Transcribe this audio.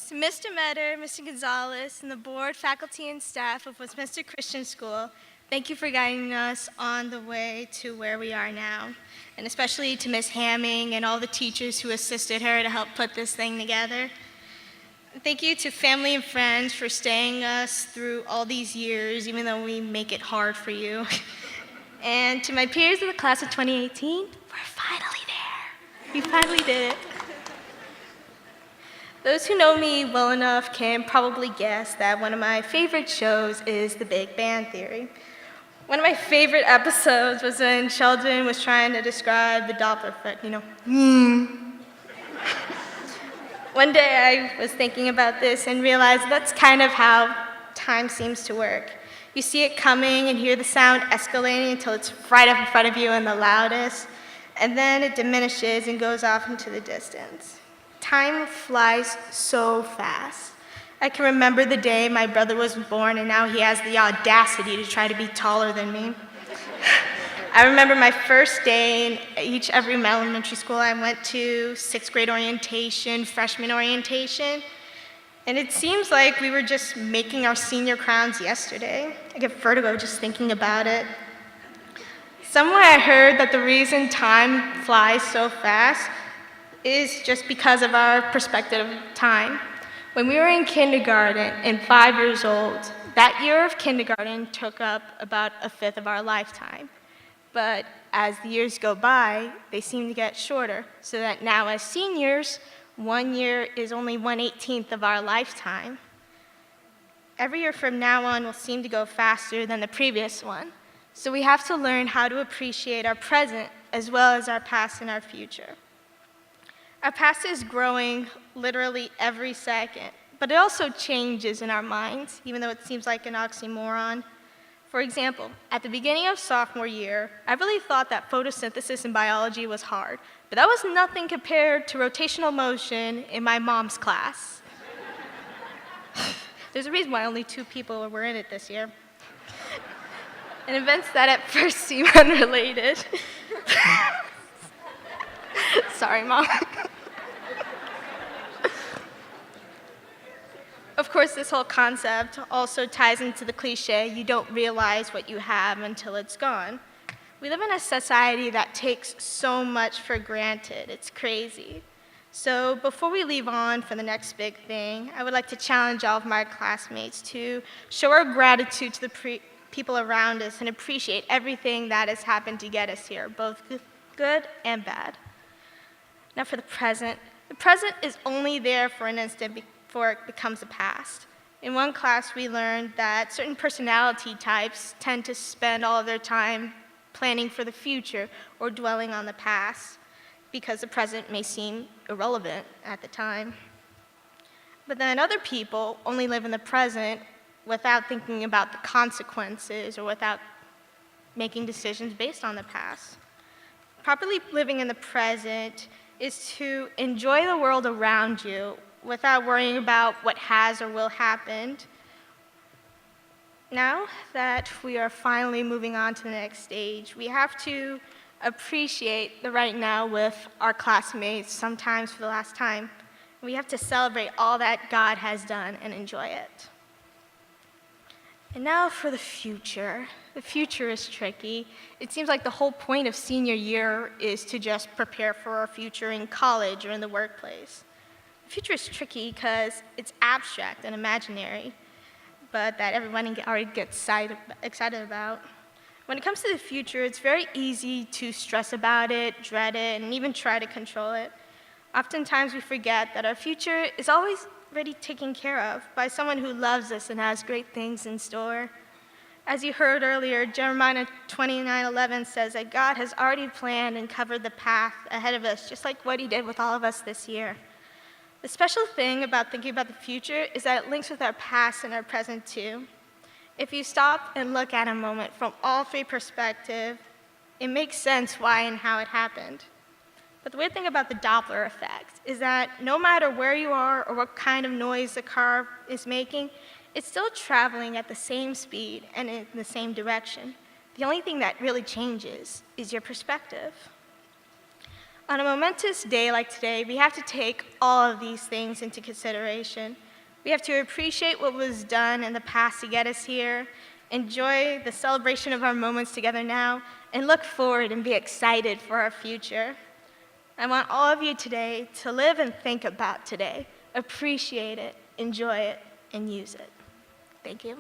To Mr. Metter, Mr. Gonzalez, and the board, faculty, and staff of Westminster Christian School, thank you for guiding us on the way to where we are now. And especially to Ms. Hamming and all the teachers who assisted her to help put this thing together. Thank you to family and friends for staying us through all these years, even though we make it hard for you. And to my peers of the class of 2018, we're finally there. We finally did it. Those who know me well enough can probably guess that one of my favorite shows is The Big Bang Theory. One of my favorite episodes was when Sheldon was trying to describe the Doppler effect, One day I was thinking about this and realized that's kind of how time seems to work. You see it coming and hear the sound escalating until it's right up in front of you and the loudest, and then it diminishes and goes off into the distance. Time flies so fast. I can remember the day my brother was born and now he has the audacity to try to be taller than me. I remember my first day in every elementary school I went to, sixth grade orientation, freshman orientation, and it seems like we were just making our senior crowns yesterday. I get vertigo just thinking about it. Somewhere I heard that the reason time flies so fast is just because of our perspective of time. When we were in kindergarten and 5 years old, that year of kindergarten took up about a fifth of our lifetime. But as the years go by, they seem to get shorter, so that now as seniors, 1 year is only 1/18 of our lifetime. Every year from now on will seem to go faster than the previous one, so we have to learn how to appreciate our present as well as our past and our future. Our past is growing literally every second, but it also changes in our minds, even though it seems like an oxymoron. For example, at the beginning of sophomore year, I really thought that photosynthesis in biology was hard, but that was nothing compared to rotational motion in my mom's class. There's a reason why only 2 people were in it this year. And events that at first seem unrelated. Sorry, Mom. Of course, this whole concept also ties into the cliche, you don't realize what you have until it's gone. We live in a society that takes so much for granted. It's crazy. So before we leave on for the next big thing, I would like to challenge all of my classmates to show our gratitude to the people around us and appreciate everything that has happened to get us here, both good and bad. Now for the present. The present is only there for an instant before it becomes the past. In one class, we learned that certain personality types tend to spend all of their time planning for the future or dwelling on the past because the present may seem irrelevant at the time. But then other people only live in the present without thinking about the consequences or without making decisions based on the past. Properly living in the present is to enjoy the world around you without worrying about what has or will happen. Now that we are finally moving on to the next stage, we have to appreciate the right now with our classmates, sometimes for the last time. We have to celebrate all that God has done and enjoy it. And now for the future. The future is tricky. It seems like the whole point of senior year is to just prepare for our future in college or in the workplace. The future is tricky because it's abstract and imaginary, but that everyone already gets excited about. When it comes to the future, it's very easy to stress about it, dread it, and even try to control it. Oftentimes we forget that our future is always already taken care of by someone who loves us and has great things in store. As you heard earlier, Jeremiah 29:11 says that God has already planned and covered the path ahead of us, just like what he did with all of us this year. The special thing about thinking about the future is that it links with our past and our present too. If you stop and look at a moment from all 3 perspectives, it makes sense why and how it happened. But the weird thing about the Doppler effect is that no matter where you are or what kind of noise the car is making, it's still traveling at the same speed and in the same direction. The only thing that really changes is your perspective. On a momentous day like today, we have to take all of these things into consideration. We have to appreciate what was done in the past to get us here, enjoy the celebration of our moments together now, and look forward and be excited for our future. I want all of you today to live and think about today, appreciate it, enjoy it, and use it. Thank you.